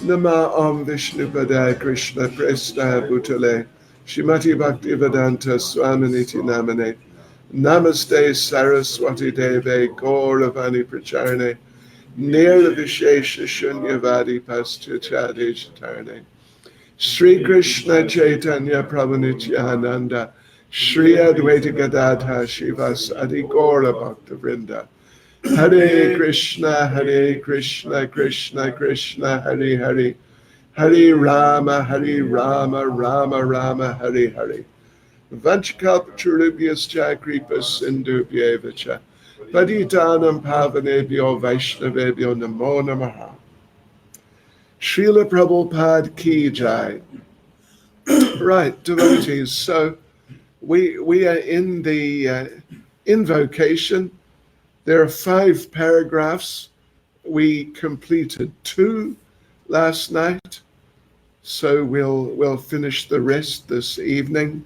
Nama Om Vishnu Padaya Krishna Presta Bhutale Shrimati Bhaktivedanta Swaminiti Namane Namaste Saraswati Deve Gauravani Pracharane Nirvishesha Shunyavadi Paschachade Chatarane Sri Krishna Chaitanya Prabhu Nityananda Sri Advaita Gadadha Shivas Adi Gaura Bhakta Vrinda Hare Krishna Krishna Krishna Hare Hare Hare Rama Rama Rama Hare Hare Vanchakalpatarubhyascha Kripa Sindhubhyevacha Patitanam Pavanebhyo Vaishnavebhyo Namo Namaha. Srila Prabhupada Ki Jai. Right, devotees. So we are in the Invocation. There are 5 paragraphs. We completed 2 last night, so we'll finish the rest this evening.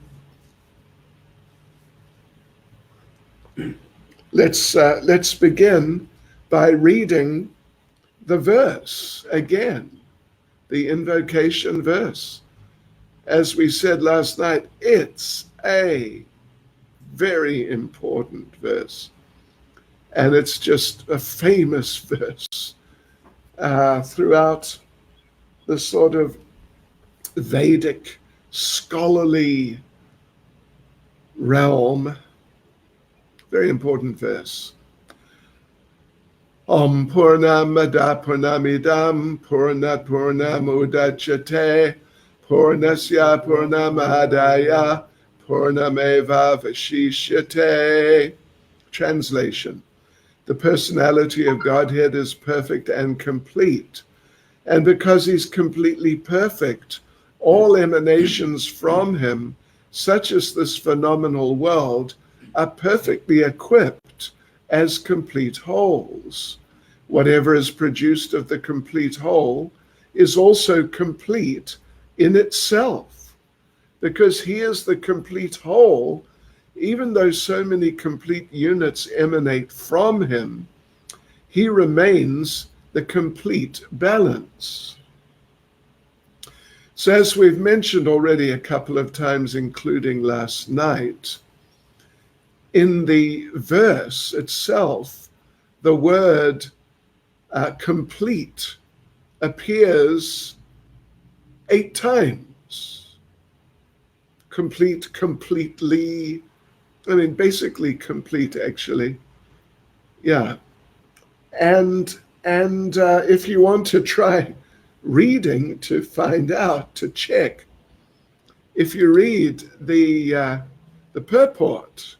Let's begin by reading the verse again, the Invocation verse. As we said last night, it's a very important verse. And it's just a famous verse throughout the sort of Vedic scholarly realm. Very important verse. Om Purnamada Purnamidam Purnat Purnamudachyate Purnasya Purnamadaya Purnameva Vashishyate. Translation. The personality of Godhead is perfect and complete. And because he's completely perfect, all emanations from him, such as this phenomenal world, are perfectly equipped as complete wholes. Whatever is produced of the complete whole is also complete in itself. Because he is the complete whole, even though so many complete units emanate from him, he remains the complete balance. So as we've mentioned already a couple of times, including last night, in the verse itself, the word complete appears 8 times. Complete, completely, basically complete, actually. Yeah. And if you want to try reading to find out, to check, if you read the purport,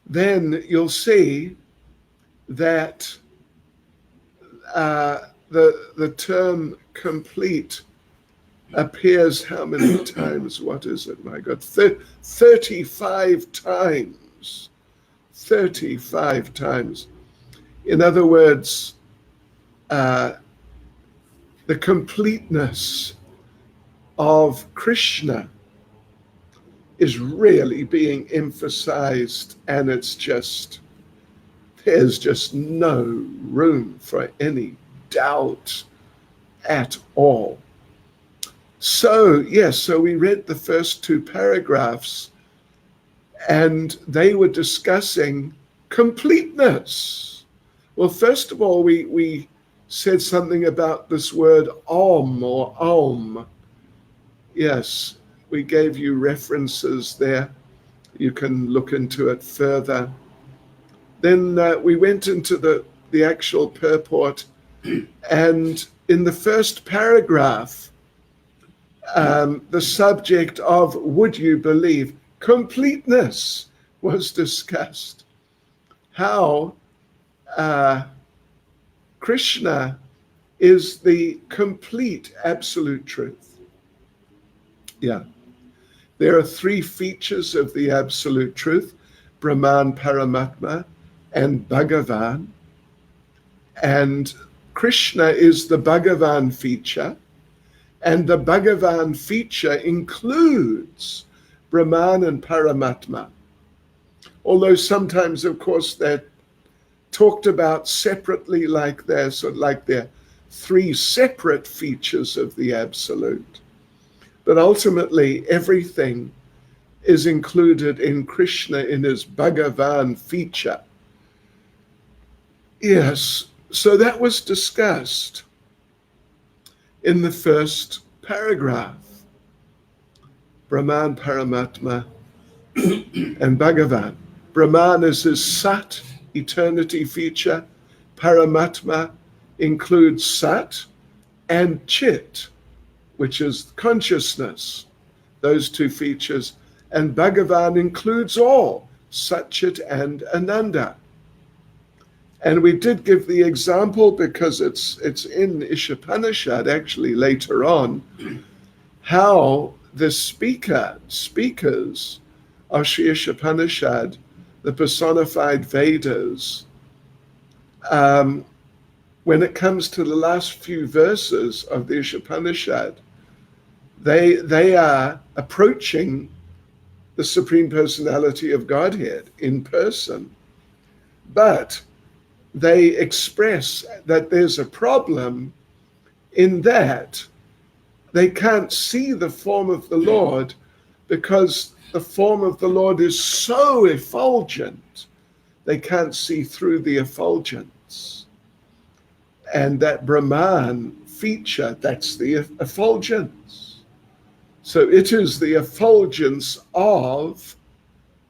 then you'll see that the term complete appears how many times? What is it? My God, 35 times. 35 times. In other words, the completeness of Krishna is really being emphasized, and there's just no room for any doubt at all. So, yes, so we read the first 2 paragraphs, and they were discussing completeness. Well, first of all, we said something about this word Om or Om. Yes, we gave you references there. You can look into it further. Then we went into the actual purport, and in the first paragraph, the subject of, would you believe, completeness was discussed. How Krishna is the complete absolute truth. Yeah. There are 3 features of the absolute truth: Brahman, Paramatma, and Bhagavan. And Krishna is the Bhagavan feature, and the Bhagavan feature includes Brahman and Paramatma. Although sometimes, of course, they're talked about separately, like they're three separate features of the Absolute. But ultimately, everything is included in Krishna in his Bhagavan feature. Yes, so that was discussed in the first paragraph. Brahman, Paramatma, and Bhagavan. Brahman is his Sat, eternity feature. Paramatma includes Sat and Chit, which is consciousness, those two features. And Bhagavan includes all, Sat, Chit, and Ananda. And we did give the example because it's in Isopanisad actually later on, how the speakers of Sri Isopanisad, the personified Vedas, when it comes to the last few verses of the Isopanisad, they are approaching the Supreme Personality of Godhead in person. But they express that there's a problem in that they can't see the form of the Lord because the form of the Lord is so effulgent, they can't see through the effulgence. And that Brahman feature, that's the effulgence. So it is the effulgence of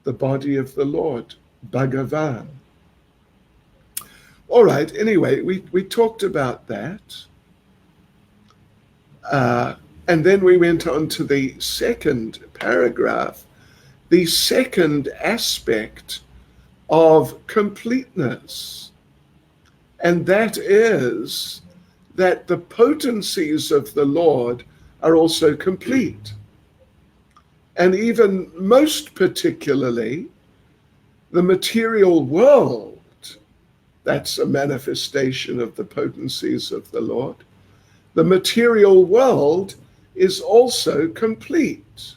the body of the Lord, Bhagavan. All right, anyway, we talked about that. And then we went on to the second paragraph, the second aspect of completeness. And that is that the potencies of the Lord are also complete. And even most particularly, the material world, that's a manifestation of the potencies of the Lord. The material world is also complete.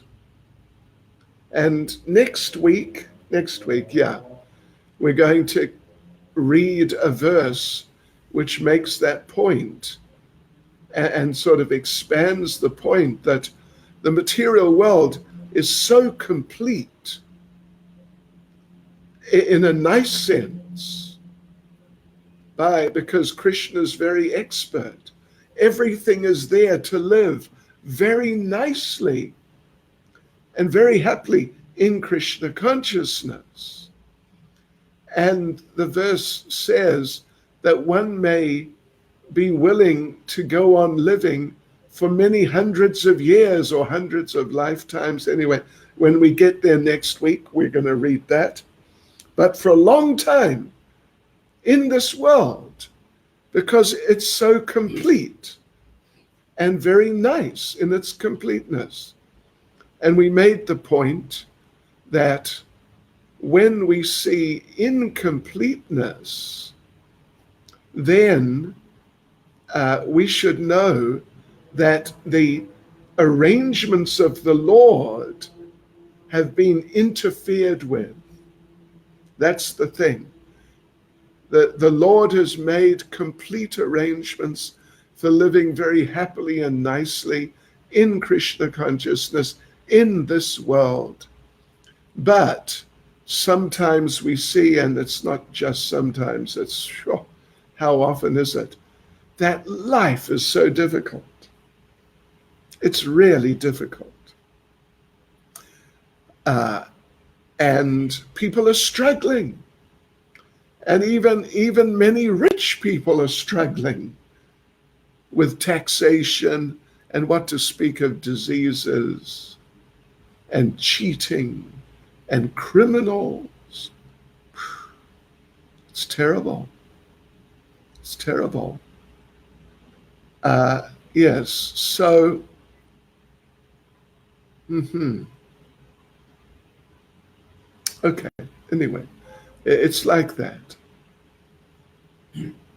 And next week, we're going to read a verse which makes that point and sort of expands the point that the material world is so complete in a nice sense because Krishna is very expert. Everything is there to live very nicely and very happily in Krishna consciousness. And the verse says that one may be willing to go on living for many hundreds of years or hundreds of lifetimes. Anyway, when we get there next week, we're going to read that. But for a long time in this world, because it's so complete and very nice in its completeness. And we made the point that when we see incompleteness, then we should know that the arrangements of the Lord have been interfered with. That's the thing. The Lord has made complete arrangements for living very happily and nicely in Krishna consciousness in this world. But sometimes we see, and it's not just sometimes, it's how often is it, that life is so difficult. It's really difficult. And people are struggling. And even many rich people are struggling with taxation and what to speak of diseases and cheating and criminals. It's terrible. It's terrible. Yes, so, okay, anyway, it's like that.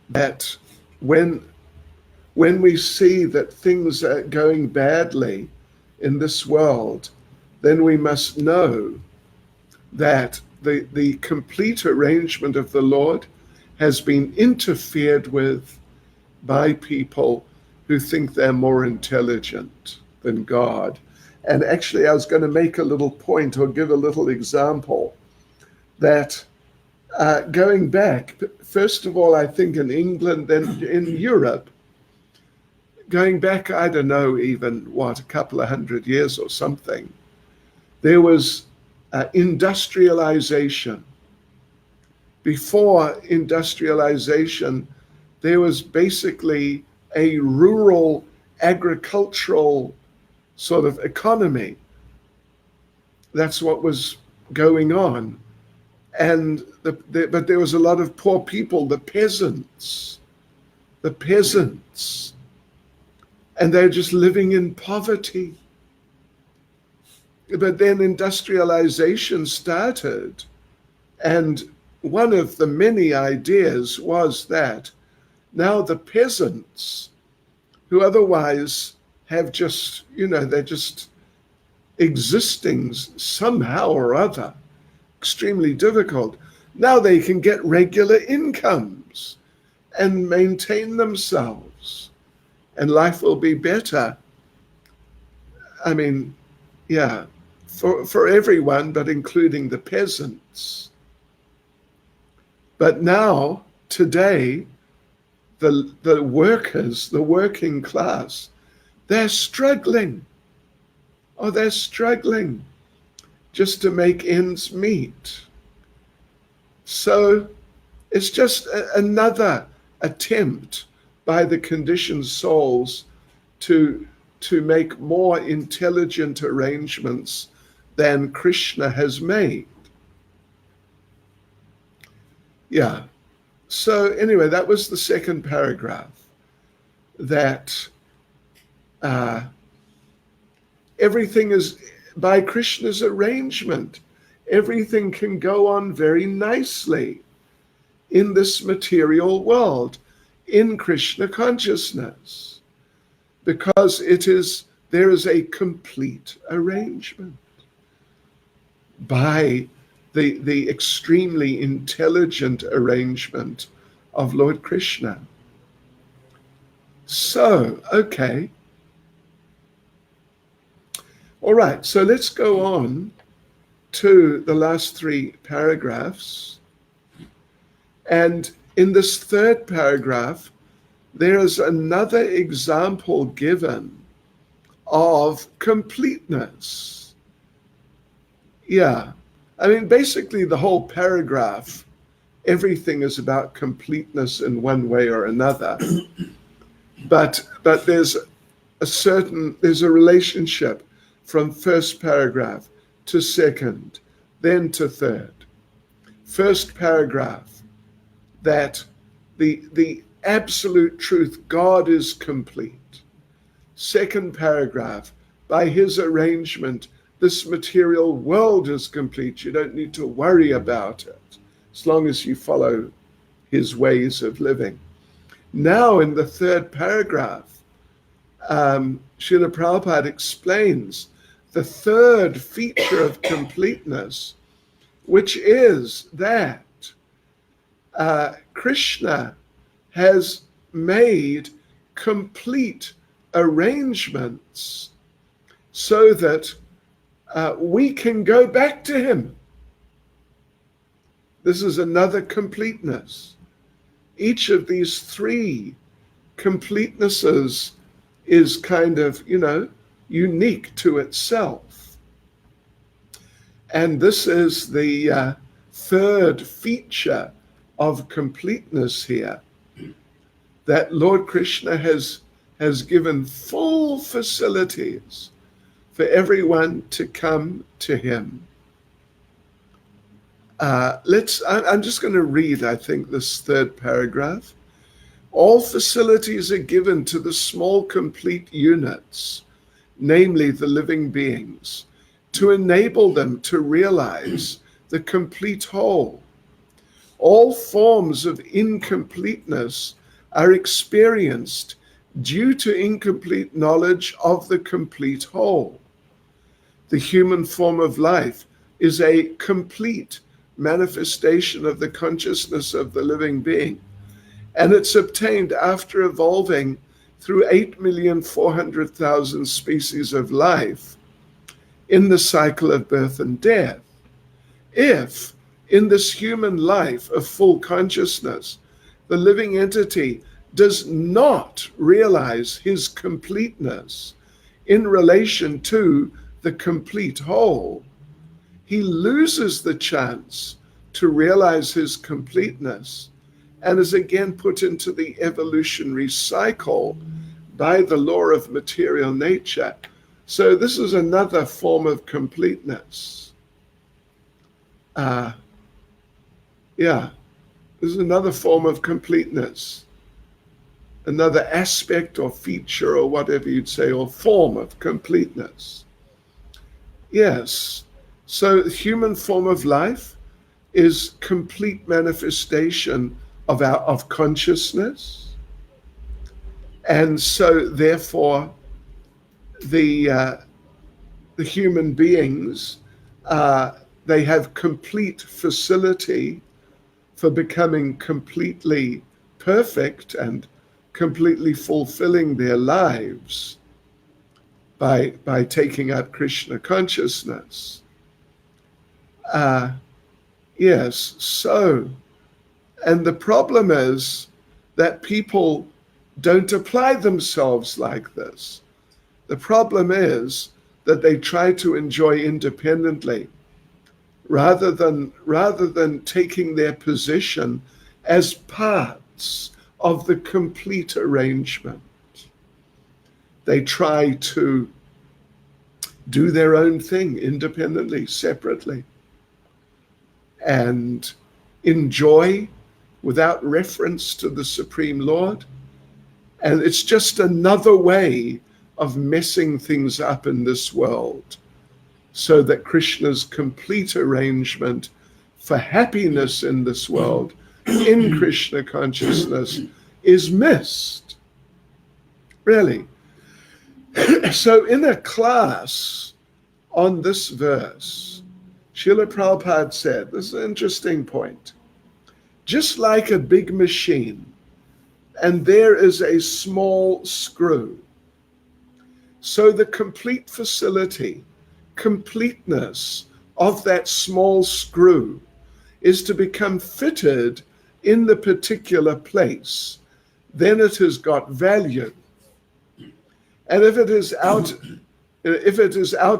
That when we see that things are going badly in this world, then we must know that the complete arrangement of the Lord has been interfered with, by people who think they're more intelligent than God. And actually, I was going to make a little point or give a little example that going back, first of all, I think in England, then in Europe, going back, I don't know, even a couple of hundred years or something, there was industrialization. Before industrialization, there was basically a rural agricultural sort of economy. That's what was going on. And but there was a lot of poor people, the peasants, and they're just living in poverty. But then industrialization started, and one of the many ideas was that now the peasants, who otherwise have just, they're just existing somehow or other, extremely difficult, now they can get regular incomes and maintain themselves, and life will be better. I mean, yeah, for everyone, but including the peasants. But now, today, the workers, the working class, they're struggling. Oh, they're struggling just to make ends meet. So it's just another attempt by the conditioned souls to make more intelligent arrangements than Krishna has made. Yeah. So anyway, that was the second paragraph, that everything is by Krishna's arrangement. Everything can go on very nicely in this material world, in Krishna consciousness, because there is a complete arrangement by the extremely intelligent arrangement of Lord Krishna. So, okay. All right, so let's go on to the last three paragraphs. And in this third paragraph, there is another example given of completeness. Yeah, I mean, basically the whole paragraph, everything is about completeness in one way or another. But there's a relationship from first paragraph to second, then to third. First paragraph, that the absolute truth, God is complete. Second paragraph, by his arrangement, this material world is complete. You don't need to worry about it as long as you follow his ways of living. Now in the third paragraph, Srila Prabhupada explains the third feature of completeness, which is that Krishna has made complete arrangements so that we can go back to him. This is another completeness. Each of these three completenesses is kind of, unique to itself. And this is the third feature of completeness here, that Lord Krishna has given full facilities for everyone to come to him. I'm just going to read, I think, this third paragraph. All facilities are given to the small complete units, namely the living beings, to enable them to realize the complete whole. All forms of incompleteness are experienced due to incomplete knowledge of the complete whole. The human form of life is a complete manifestation of the consciousness of the living being, And it's obtained after evolving through 8,400,000 species of life in the cycle of birth and death. If, in this human life of full consciousness, the living entity does not realize his completeness in relation to the complete whole, he loses the chance to realize his completeness and is again put into the evolutionary cycle by the law of material nature. So this is another form of completeness. This is another form of completeness, another aspect or feature or whatever you'd say, or form of completeness. Yes, so the human form of life is complete manifestation of consciousness. And so therefore the human beings, they have complete facility for becoming completely perfect and completely fulfilling their lives by taking up Krishna consciousness. Yes, so, and the problem is that people don't apply themselves like this. The problem is that they try to enjoy independently rather than taking their position as parts of the complete arrangement. They try to do their own thing independently, separately, and enjoy without reference to the Supreme Lord. And it's just another way of messing things up in this world, so that Krishna's complete arrangement for happiness in this world, in Krishna consciousness, is missed. Really. So in a class on this verse, Srila Prabhupada said, this is an interesting point, just like a big machine, and there is a small screw, so the complete facility, completeness of that small screw is to become fitted in the particular place. Then it has got value. And if it is out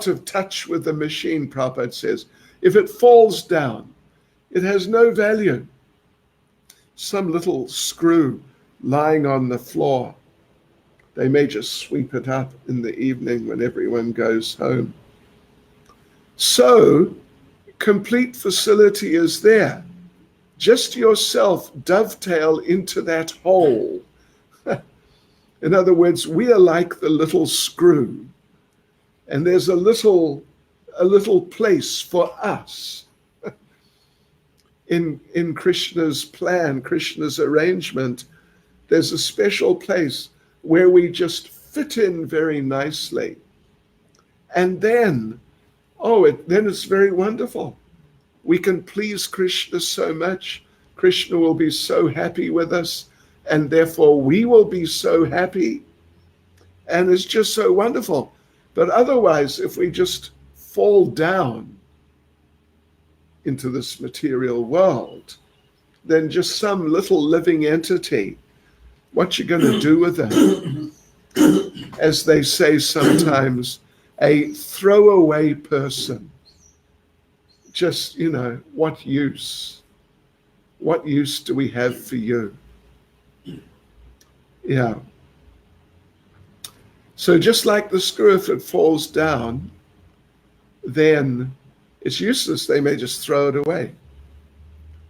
of touch with the machine, Prabhupada says, if it falls down, it has no value. Some little screw lying on the floor, they may just sweep it up in the evening when everyone goes home. So, complete facility is there. Just yourself dovetail into that hole. In other words, we are like the little screw, and there's a little place for us in Krishna's plan, Krishna's arrangement. There's a special place where we just fit in very nicely, and then it's very wonderful. We can please Krishna so much. Krishna will be so happy with us, and therefore we will be so happy. And it's just so wonderful. But otherwise, if we just fall down into this material world, then just some little living entity, what you going to do with them? As they say sometimes, a throwaway person. Just, what use? What use do we have for you? Yeah. So just like the screw, if it falls down, then it's useless. They may just throw it away.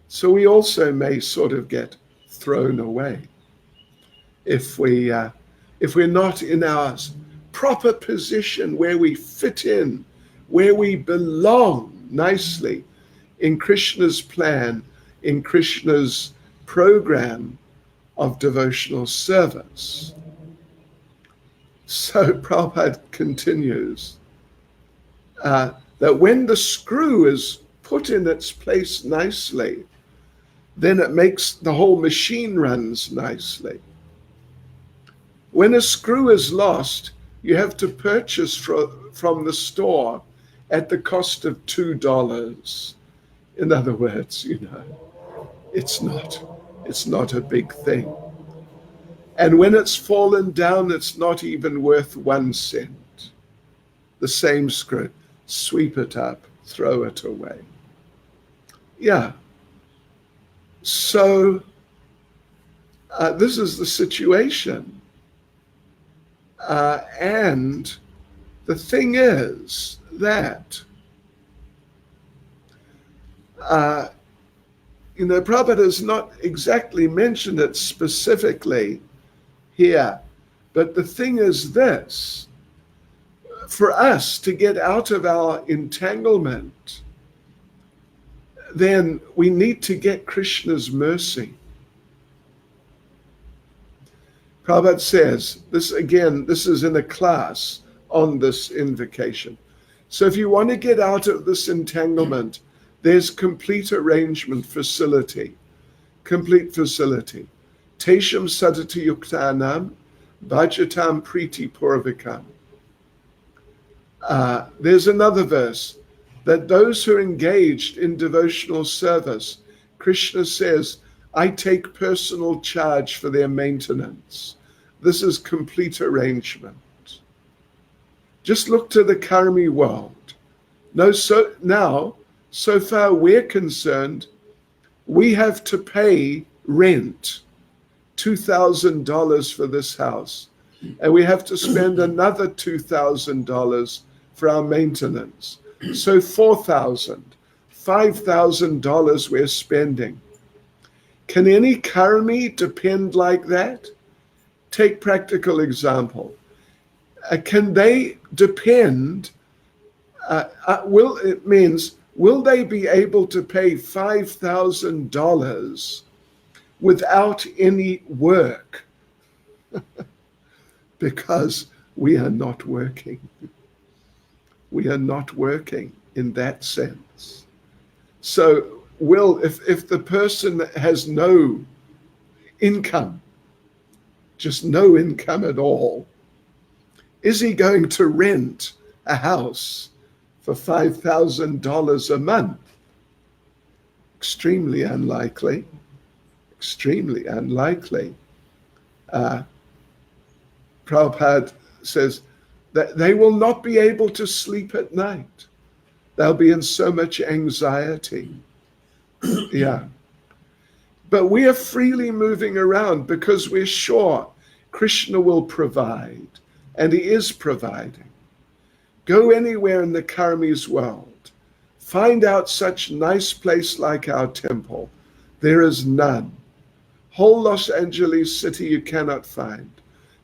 So we also may sort of get thrown away if we're not in our proper position where we fit in, where we belong nicely in Krishna's plan, in Krishna's program of devotional service. So Prabhupada continues that when the screw is put in its place nicely, then it makes the whole machine runs nicely. When a screw is lost, you have to purchase from the store at the cost of $2. In other words, it's not a big thing. And when it's fallen down, it's not even worth 1 cent. The same screw, sweep it up, throw it away. Yeah. So this is the situation. And the thing is that, Prabhupada has not exactly mentioned it specifically here, but the thing is this: for us to get out of our entanglement, then we need to get Krishna's mercy. Prabhupada says, this is in a class on this invocation. So if you want to get out of this entanglement, there's complete arrangement, facility. Tesham sadhati yuktanam, bhajatam priti purvikam. There's another verse, that those who are engaged in devotional service, Krishna says, I take personal charge for their maintenance. This is complete arrangement. Just look to the karmi world. So far we're concerned, we have to pay rent, $2,000 for this house, and we have to spend another $2,000 for our maintenance. So $4,000, $5,000 we're spending. Can any karmi depend like that? Take practical example. Can they depend? Will they be able to pay $5,000 without any work? Because we are not working. We are not working in that sense. So, if the person has no income, just no income at all, is he going to rent a house for $5,000 a month? Extremely unlikely. Extremely unlikely. Prabhupada says that they will not be able to sleep at night. They'll be in so much anxiety. Yeah. But we are freely moving around because we're sure Krishna will provide, and he is providing. Go anywhere in the karmi's world. Find out such nice place like our temple. There is none. Whole Los Angeles city you cannot find.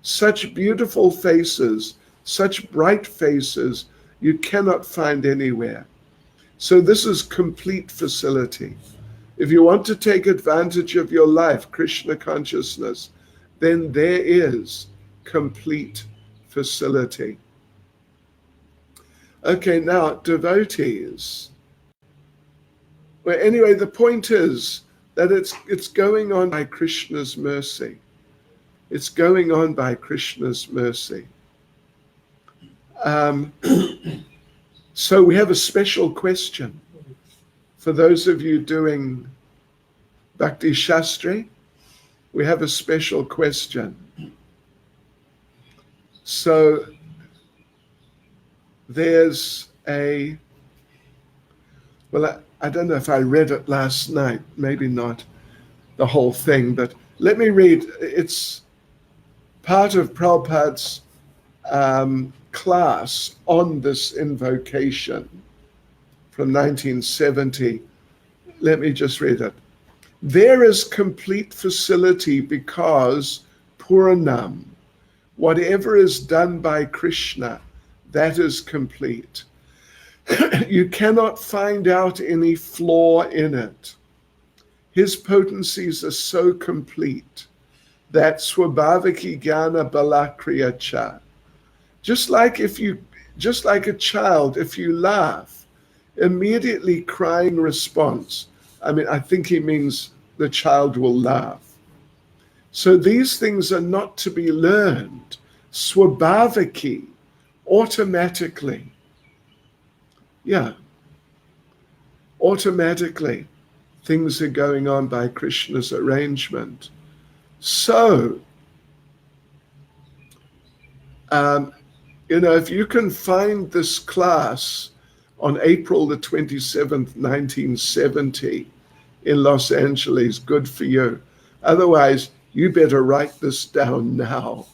Such beautiful faces, such bright faces, you cannot find anywhere. So this is complete facility. If you want to take advantage of your life, Krishna consciousness, then there is complete facility. Okay, now devotees. Well, anyway, the point is that it's going on by Krishna's mercy. It's going on by Krishna's mercy. So we have a special question for those of you doing Bhakti Shastri. We have a special question. So there's I don't know if I read it last night, maybe not the whole thing, but let me read. It's part of Prabhupada's class on this invocation from 1970. Let me just read it. There is complete facility because Puranam, whatever is done by Krishna, that is complete. You cannot find out any flaw in it. His potencies are so complete that swabhaviki jnana balakriya cha. Just like a child, if you laugh, immediately crying response. I mean, I think he means the child will laugh. So these things are not to be learned swabhaviki, automatically. Yeah, automatically things are going on by Krishna's arrangement. So, if you can find this class on April the 27th, 1970 in Los Angeles, good for you. Otherwise, you better write this down now,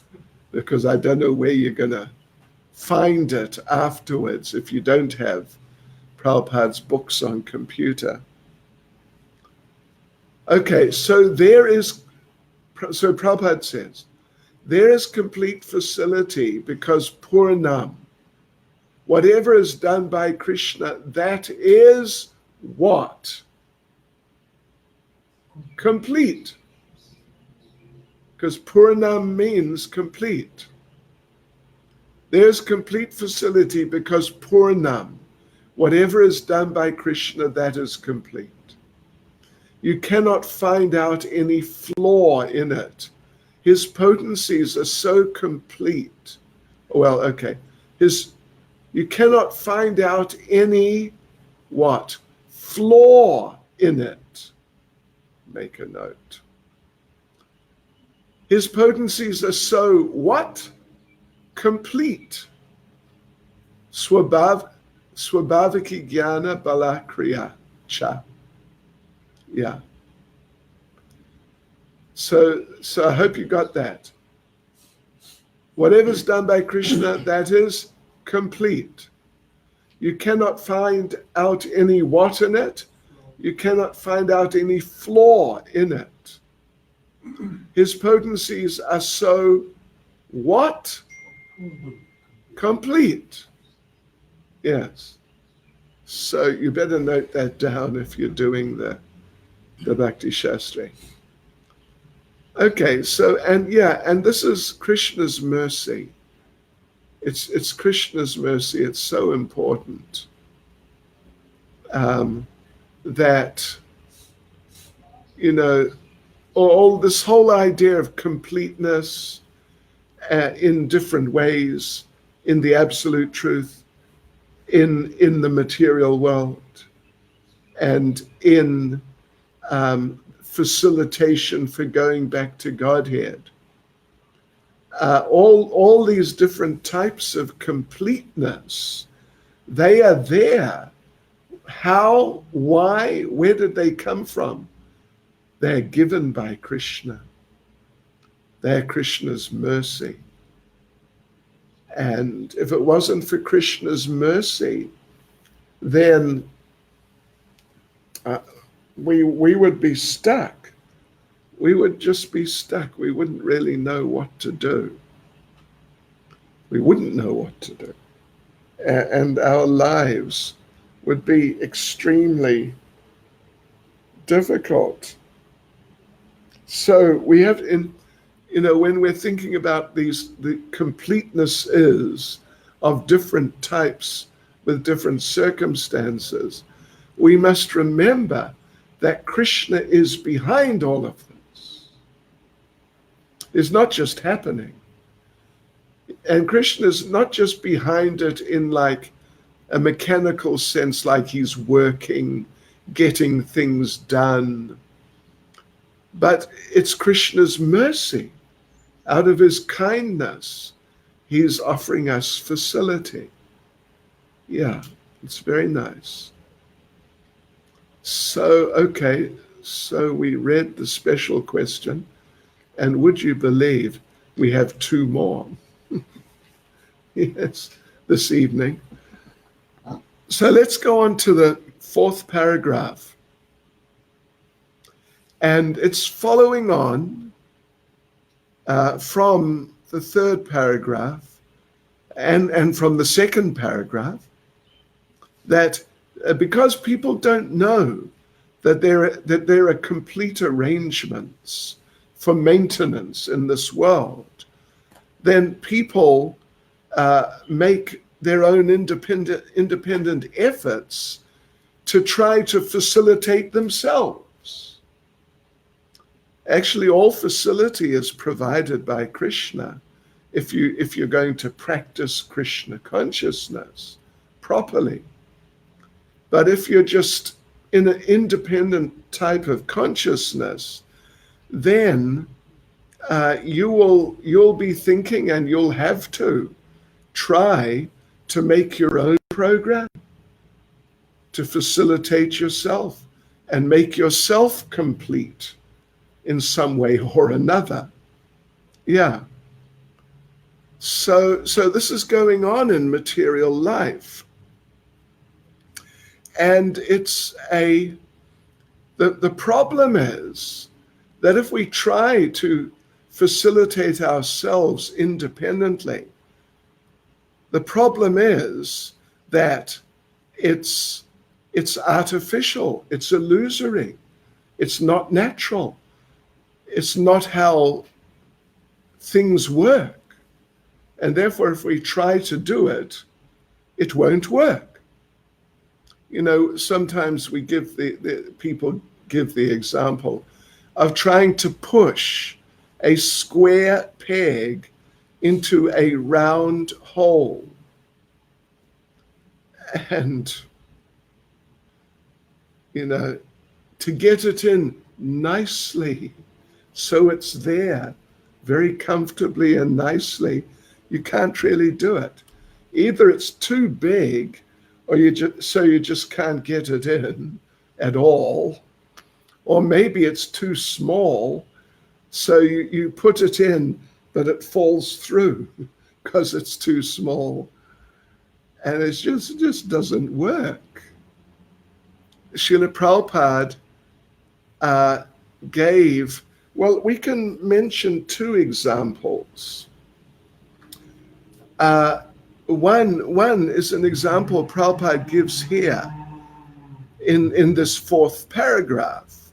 because I don't know where you're going to find it afterwards if you don't have Prabhupada's books on computer. Okay, so Prabhupada says, there is complete facility because Purnam, whatever is done by Krishna, that is what? Complete. Because Purnam means complete. There's complete facility because Purnam, whatever is done by Krishna, that is complete. You cannot find out any flaw in it. His potencies are so complete. Well, okay. You cannot find out any what? Flaw in it. Make a note. His potencies are so what? Complete. Swabhaviki jnana bala kriya cha. Yeah. So I hope you got that. Whatever's done by Krishna, that is complete. You cannot find out any what in it. You cannot find out any flaw in it. His potencies are so what? Complete. Yes. So you better note that down if you're doing the Bhakti Shastri. Okay, so and this is Krishna's mercy. It's Krishna's mercy. It's so important that all this whole idea of completeness in different ways, in the absolute truth, in the material world, and in facilitation for going back to Godhead. All these different types of completeness, they are there. How, why, where did they come from? They're given by Krishna. They're Krishna's mercy. And if it wasn't for Krishna's mercy, then we would be stuck. We would just be stuck. We wouldn't really know what to do. We wouldn't know what to do. And our lives would be extremely difficult. So we have when we're thinking about the completeness of different types with different circumstances, we must remember that Krishna is behind all of this. It's not just happening. And Krishna is not just behind it in like a mechanical sense, like he's working, getting things done. But it's Krishna's mercy. Out of his kindness, he's offering us facility. Yeah, it's very nice. So, okay, so we read the special question, and would you believe we have two more? Yes, this evening. So let's go on to the fourth paragraph. And it's following on from the third paragraph and from the second paragraph, that because people don't know that there are complete arrangements for maintenance in this world, then people make their own independent efforts to try to facilitate themselves. Actually, all facility is provided by Krishna if you're going to practice Krishna consciousness properly. But if you're just in an independent type of consciousness, then you'll be thinking, and you'll have to try to make your own program to facilitate yourself and make yourself complete in some way or another. Yeah. So this is going on in material life. And the problem is that if we try to facilitate ourselves independently, the problem is that it's artificial, it's illusory, it's not natural, it's not how things work. And therefore, if we try to do it, it won't work. You know, sometimes we give people give the example of trying to push a square peg into a round hole. And, you know, to get it in nicely so it's there very comfortably and nicely, you can't really do it. Either it's too big, or you just can't get it in at all, or maybe it's too small, so you put it in, but it falls through because it's too small, and it just doesn't work. Srila Prabhupada gave, well, we can mention two examples. One is an example Prabhupada gives here in this fourth paragraph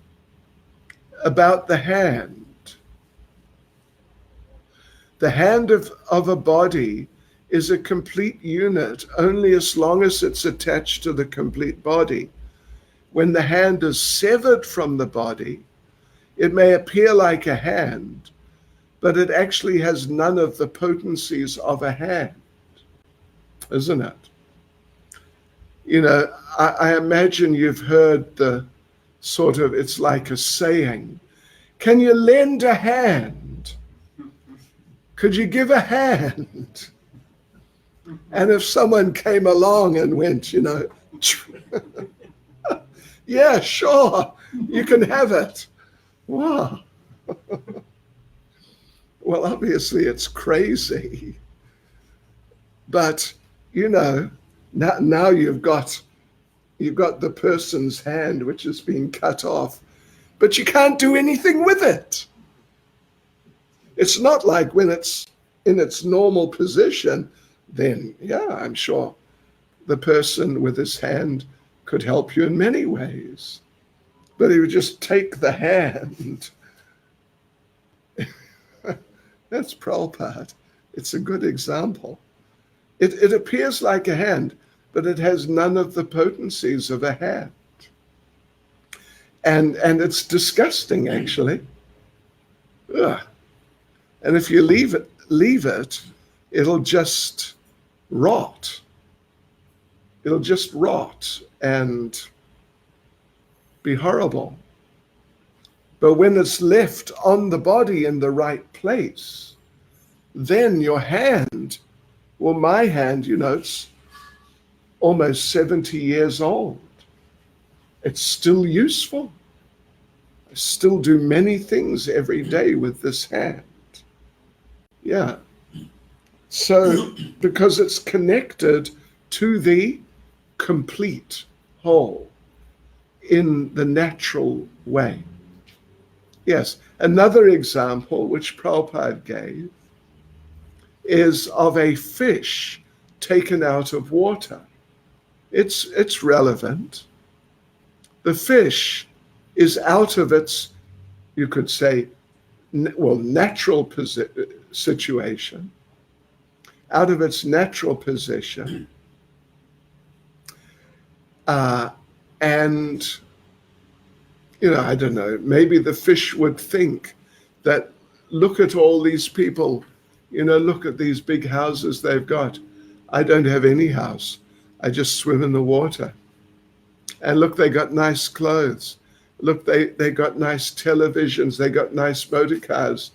about the hand. The hand of a body is a complete unit only as long as it's attached to the complete body. When the hand is severed from the body, it may appear like a hand, but it actually has none of the potencies of a hand, isn't it? You know, I imagine you've heard the sort of, it's like a saying, can you lend a hand? Could you give a hand? And if someone came along and went, you know, yeah, sure, you can have it. Wow. Well, obviously it's crazy. But, you know, now you've got the person's hand which is being cut off, but you can't do anything with it. It's not like when it's in its normal position, then, yeah, I'm sure the person with his hand could help you in many ways. But he would just take the hand. That's Prabhupada. It's a good example. It appears like a hand, but it has none of the potencies of a hand. And it's disgusting, actually. Ugh. And if you leave it, it'll just rot. It'll just rot and be horrible. But when it's left on the body in the right place, then your hand, well, my hand, you know, it's almost 70 years old. It's still useful. I still do many things every day with this hand. Yeah. So, because it's connected to the complete whole in the natural way. Yes. Another example which Prabhupada gave is of a fish taken out of water. It's relevant. The fish is out of its, you could say, natural situation, out of its natural position, and I don't know, maybe the fish would think that, look at all these people, look at these big houses they've got. I don't have any house. I just swim in the water. And look, they got nice clothes. Look, they got nice televisions. They got nice motor cars.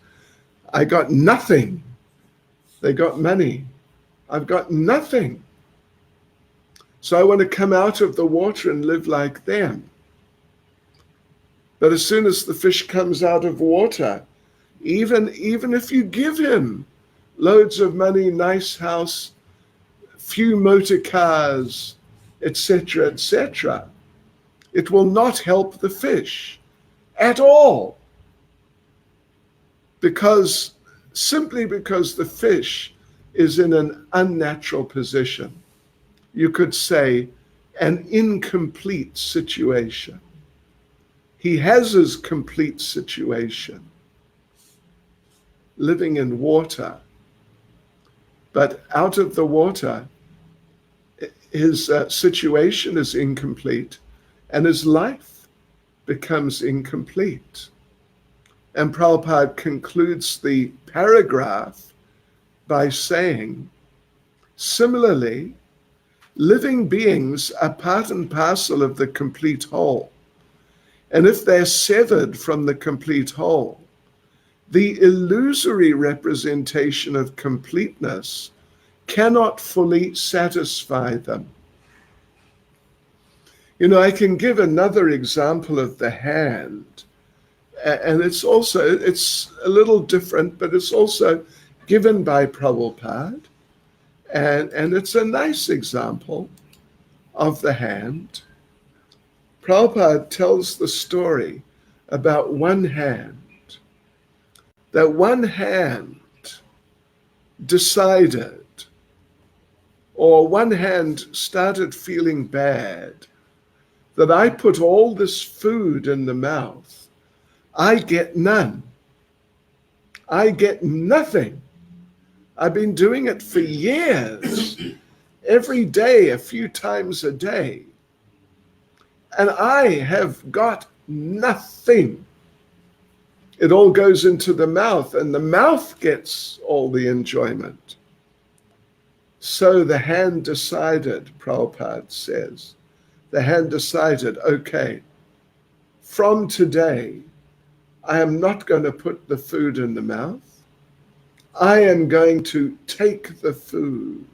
I got nothing. They got money. I've got nothing. So I want to come out of the water and live like them. But as soon as the fish comes out of water, even if you give him loads of money, nice house, few motor cars, etc., etc., it will not help the fish at all. Simply because the fish is in an unnatural position. You could say an incomplete situation. He has his complete situation, living in water, but out of the water, his situation is incomplete and his life becomes incomplete. And Prabhupada concludes the paragraph by saying, similarly, living beings are part and parcel of the complete whole. And if they're severed from the complete whole, the illusory representation of completeness cannot fully satisfy them. I can give another example of the hand, and it's a little different, but it's also given by Prabhupada, and it's a nice example of the hand. Prabhupada tells the story about one hand, that one hand decided, or one hand started feeling bad, that I put all this food in the mouth, I get none. I get nothing. I've been doing it for years, every day, a few times a day. And I have got nothing. It all goes into the mouth, and the mouth gets all the enjoyment. So the hand decided, Prabhupada says, the hand decided, okay, from today, I am not going to put the food in the mouth. I am going to take the food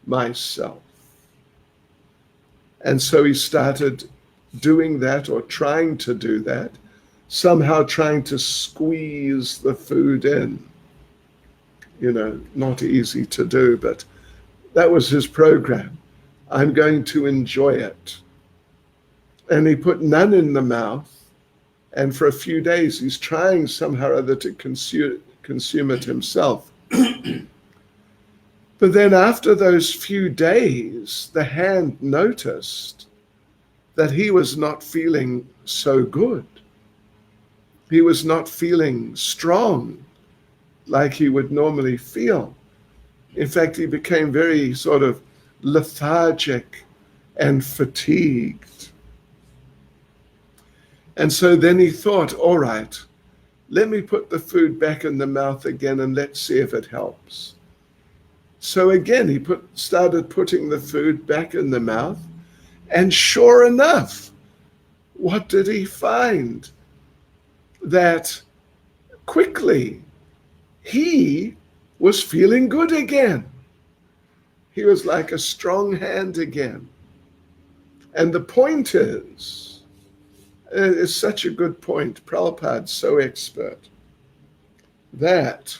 myself. And so he started doing that, or trying to do that, somehow trying to squeeze the food in. Not easy to do, but that was his program. I'm going to enjoy it. And he put none in the mouth, and for a few days he's trying somehow or other to consume it himself. But then after those few days, the hand noticed that he was not feeling so good. He was not feeling strong like he would normally feel. In fact, he became very sort of lethargic and fatigued. And so then he thought, all right, let me put the food back in the mouth again and let's see if it helps. So again, he started putting the food back in the mouth, and sure enough, what did he find? That quickly he was feeling good again. He was like a strong hand again. And the point is, it's such a good point, Prabhupada's so expert, that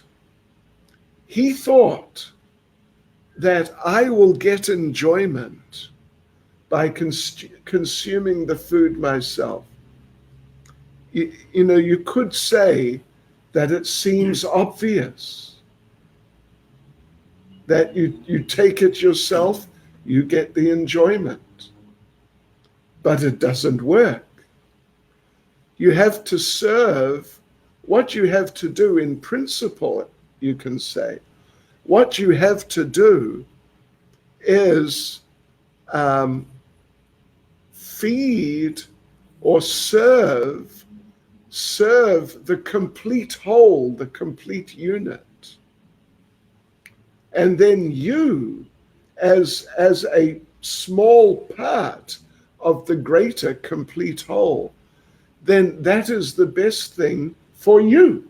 he thought that I will get enjoyment by consuming the food myself. You could say that it seems obvious that you take it yourself, you get the enjoyment. But it doesn't work. You have to serve. What you have to do in principle, you can say, what you have to do is feed or serve the complete whole, the complete unit. And then you, as a small part of the greater complete whole, then that is the best thing for you.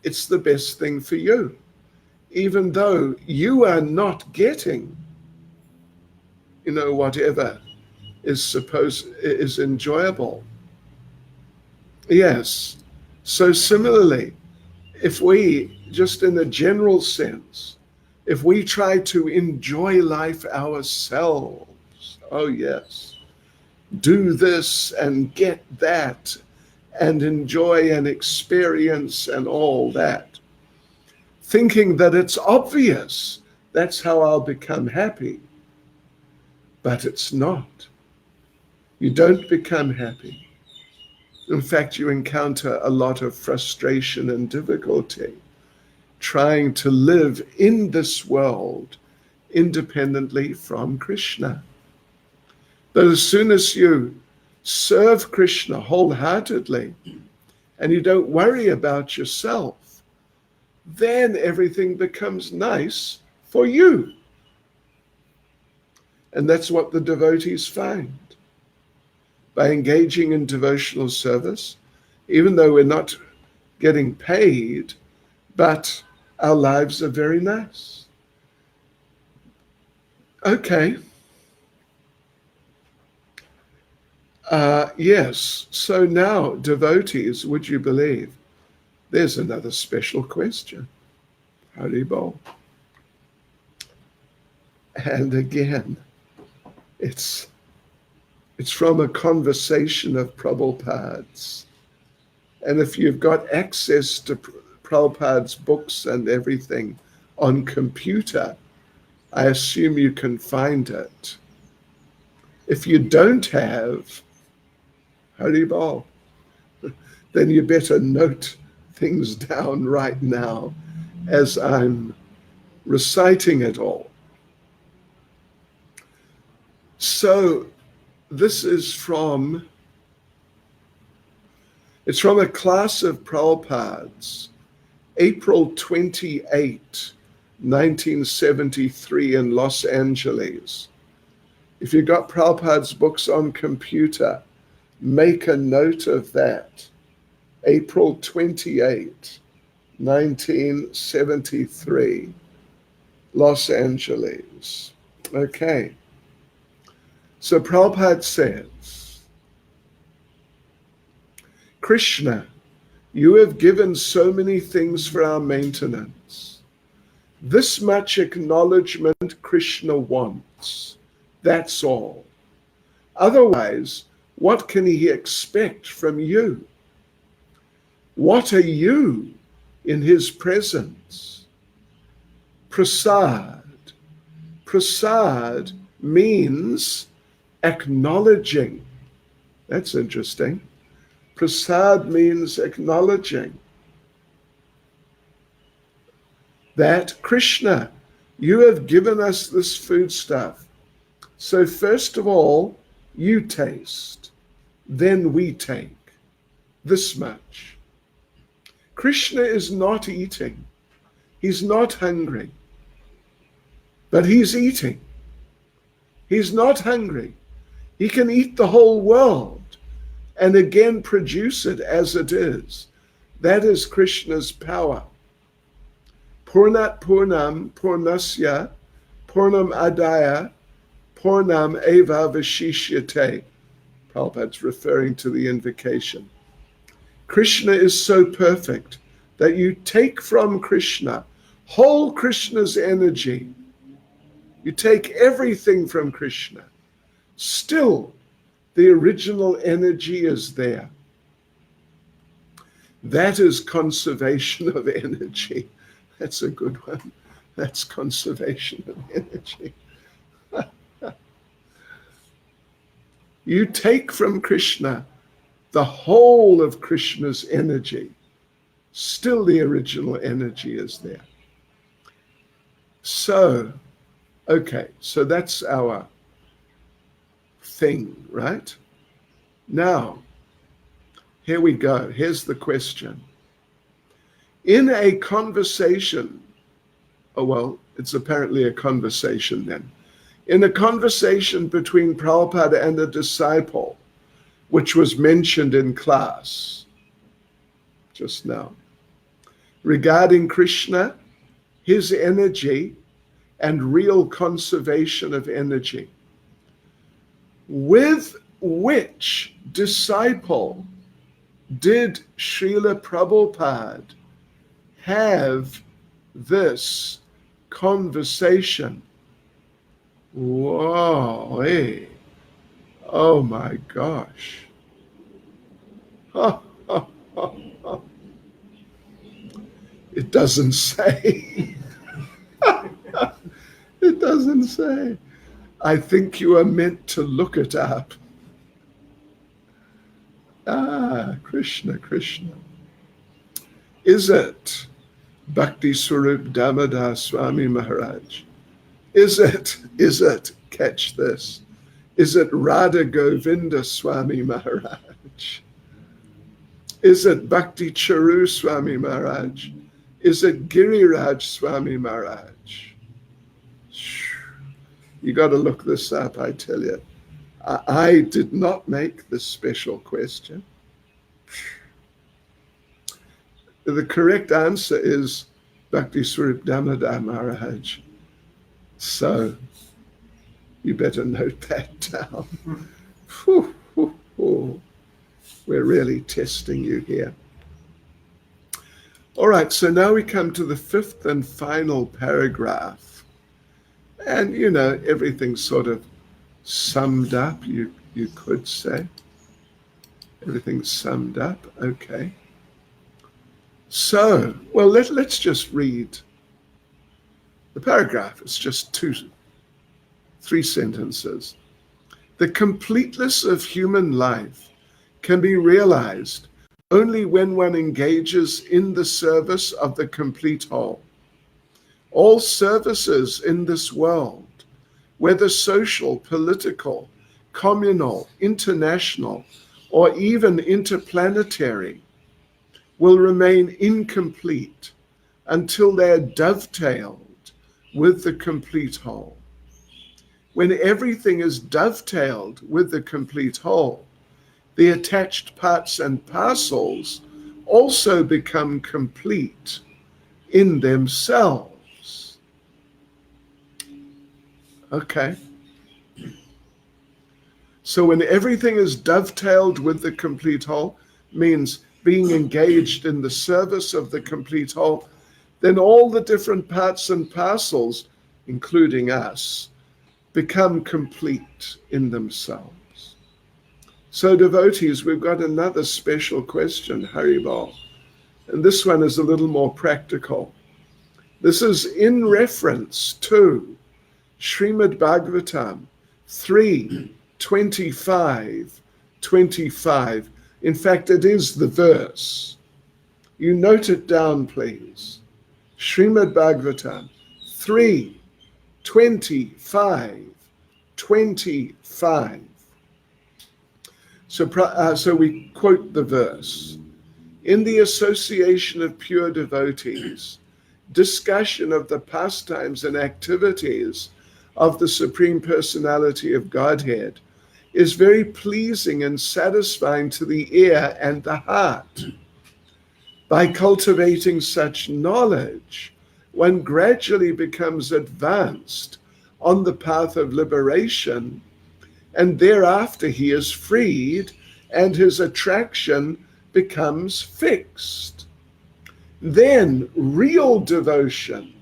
It's the best thing for you, even though you are not getting, whatever is enjoyable. Yes. So similarly, if we, just in a general sense, if we try to enjoy life ourselves, oh yes, do this and get that and enjoy and experience and all that, thinking that it's obvious, that's how I'll become happy. But it's not. You don't become happy. In fact, you encounter a lot of frustration and difficulty trying to live in this world independently from Krishna. But as soon as you serve Krishna wholeheartedly and you don't worry about yourself, then everything becomes nice for you. And that's what the devotees find. By engaging in devotional service, even though we're not getting paid, but our lives are very nice. Okay. Yes. So now, devotees, would you believe? There's another special question. Haribol. And again, it's from a conversation of Prabhupada's. And if you've got access to Prabhupada's books and everything on computer, I assume you can find it. If you don't have, Haribol, then you better note things down right now as I'm reciting it all. So this is from a class of Prabhupada's, April 28, 1973 in Los Angeles. If you've got Prabhupada's books on computer, make a note of that. April 28, 1973, Los Angeles. Okay. So Prabhupada says, Krishna, you have given so many things for our maintenance. This much acknowledgement Krishna wants. That's all. Otherwise, what can he expect from you? What are you in his presence? Prasad. Prasad means acknowledging. That's interesting. Prasad means acknowledging that Krishna, you have given us this foodstuff. So first of all, you taste, then we take this much. Krishna is not eating. He's not hungry, but he's eating. He's not hungry. He can eat the whole world and again produce it as it is. That is Krishna's power. Purnat Purnam Purnasya Purnam Adaya Purnam Eva Vishishyate. Prabhupada's referring to the invocation. Krishna is so perfect that you take from Krishna whole Krishna's energy. You take everything from Krishna. Still, the original energy is there. That is conservation of energy. That's a good one. That's conservation of energy. You take from Krishna the whole of Krishna's energy. Still the original energy is there. So, okay, so that's our thing, right? Now, here we go. Here's the question. In a conversation, it's apparently a conversation then. In a conversation between Prabhupada and a disciple, which was mentioned in class just now, regarding Krishna, his energy, and real conservation of energy, with which disciple did Srila Prabhupada have this conversation? Whoa, hey. Oh my gosh. It doesn't say. It doesn't say. I think you are meant to look it up. Krishna, Krishna. Is it Bhakti Swarup Damodar Swami Maharaj? Is it, catch this, is it Radha Govinda Swami Maharaj? Is it Bhakti Charu Swami Maharaj? Is it Giriraj Swami Maharaj? You got to look this up, I tell you. I did not make this special question. The correct answer is Bhakti Swarup Damodar Maharaj. So you better note that down. We're really testing you here. All right, so now we come to the fifth and final paragraph. And, everything's sort of summed up, you could say. Everything's summed up, okay. So, let's just read the paragraph. It's just 3 sentences. The completeness of human life can be realized only when one engages in the service of the complete whole. All services in this world, whether social, political, communal, international, or even interplanetary, will remain incomplete until they are dovetailed with the complete whole. When everything is dovetailed with the complete whole, the attached parts and parcels also become complete in themselves. Okay. So when everything is dovetailed with the complete whole, means being engaged in the service of the complete whole, then all the different parts and parcels, including us, become complete in themselves. So devotees, we've got another special question, Haribol. And this one is a little more practical. This is in reference to Srimad Bhagavatam 3:25. In fact, it is the verse. You note it down, please. Srimad Bhagavatam 3:25. So we quote the verse. In the association of pure devotees, discussion of the pastimes and activities of the Supreme Personality of Godhead is very pleasing and satisfying to the ear and the heart. By cultivating such knowledge, one gradually becomes advanced on the path of liberation, and thereafter he is freed and his attraction becomes fixed. Then real devotion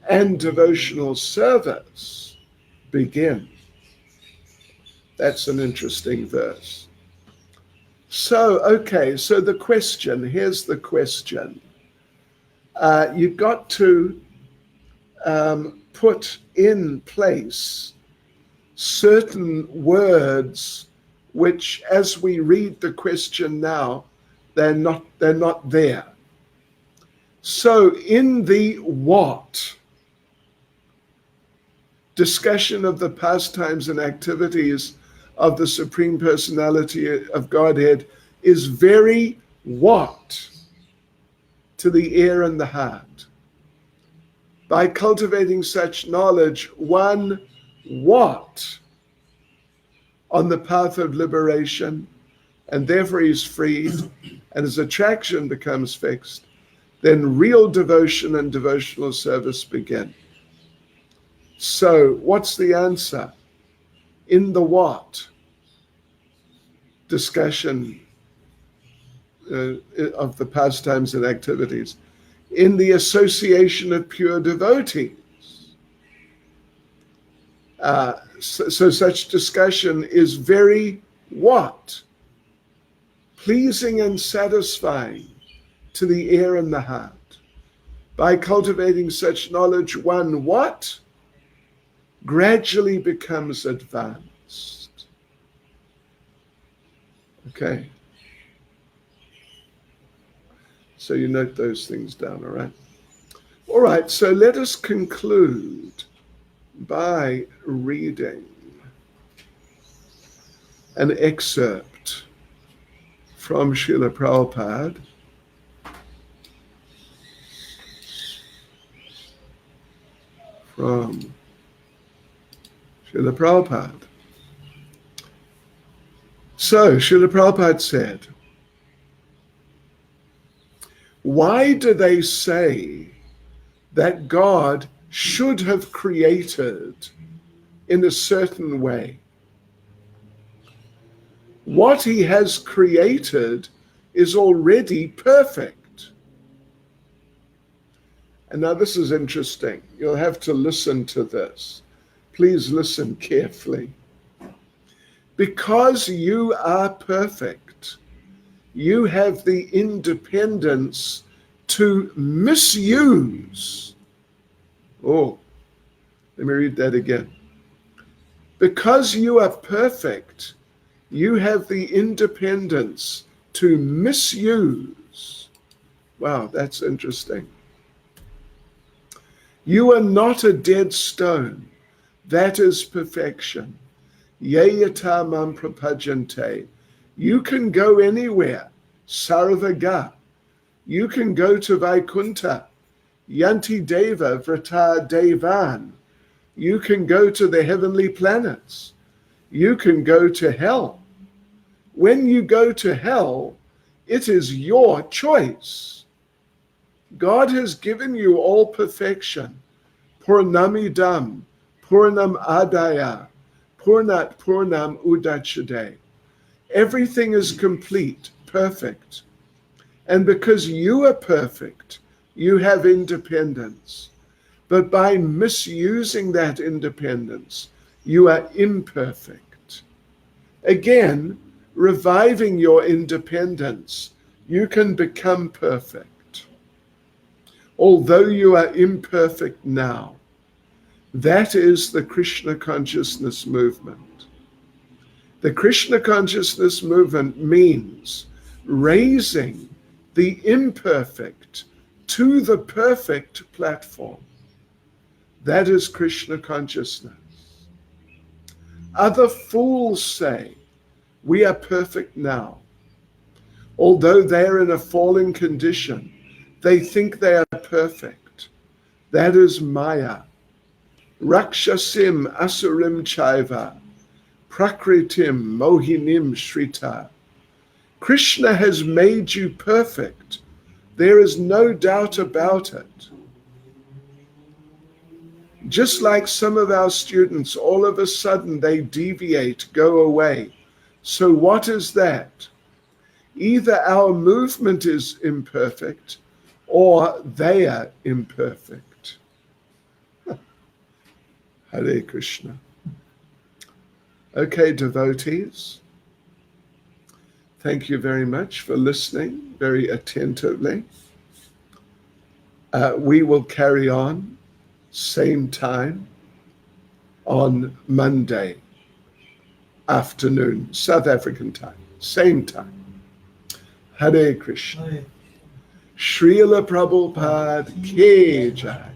and devotional service begin. That's an interesting verse. So the question, here's the question. You've got to put in place certain words which, as we read the question now, they're not there. So in the what? Discussion of the pastimes and activities of the Supreme Personality of Godhead is very what to the ear and the heart. By cultivating such knowledge, one what on the path of liberation, and therefore he's freed, and his attraction becomes fixed, then real devotion and devotional service begin. So what's the answer? In the what? Discussion of the pastimes and activities. In the association of pure devotees. So such discussion is very what? Pleasing and satisfying to the ear and the heart. By cultivating such knowledge, one what? Gradually becomes advanced. Okay. So you note those things down, all right? All right, so let us conclude by reading an excerpt from Srila Prabhupada, from Srila Prabhupada. So Srila Prabhupada said, why do they say that God should have created in a certain way? What he has created is already perfect. And now this is interesting. You'll have to listen to this. Please listen carefully. Because you are perfect, you have the independence to misuse. Oh, let me read that again. Because you are perfect, you have the independence to misuse. Wow, that's interesting. You are not a dead stone. That is perfection. Yayata mam prapajante. You can go anywhere. Sarvaga. You can go to Vaikunta. Yanti Deva Vrata Devan. You can go to the heavenly planets. You can go to hell. When you go to hell, it is your choice. God has given you all perfection. Purnamidam, Purnam Adaya, Purnat Purnam Udachade. Everything is complete, perfect. And because you are perfect, you have independence. But by misusing that independence, you are imperfect. Again, reviving your independence, you can become perfect. Although you are imperfect now, that is the Krishna consciousness movement. The Krishna consciousness movement means raising the imperfect to the perfect platform. That is Krishna consciousness. Other fools say, we are perfect now. Although they are in a fallen condition, they think they are perfect. That is Maya. Rakshasim asurim chaiva, prakritim mohinim shrita. Krishna has made you perfect. There is no doubt about it. Just like some of our students, all of a sudden they deviate, go away. So what is that? Either our movement is imperfect or they are imperfect. Hare Krishna. Okay, devotees, thank you very much for listening very attentively. We will carry on same time on Monday afternoon, South African time, same time. Hare Krishna. Srila Prabhupada Ki Jai.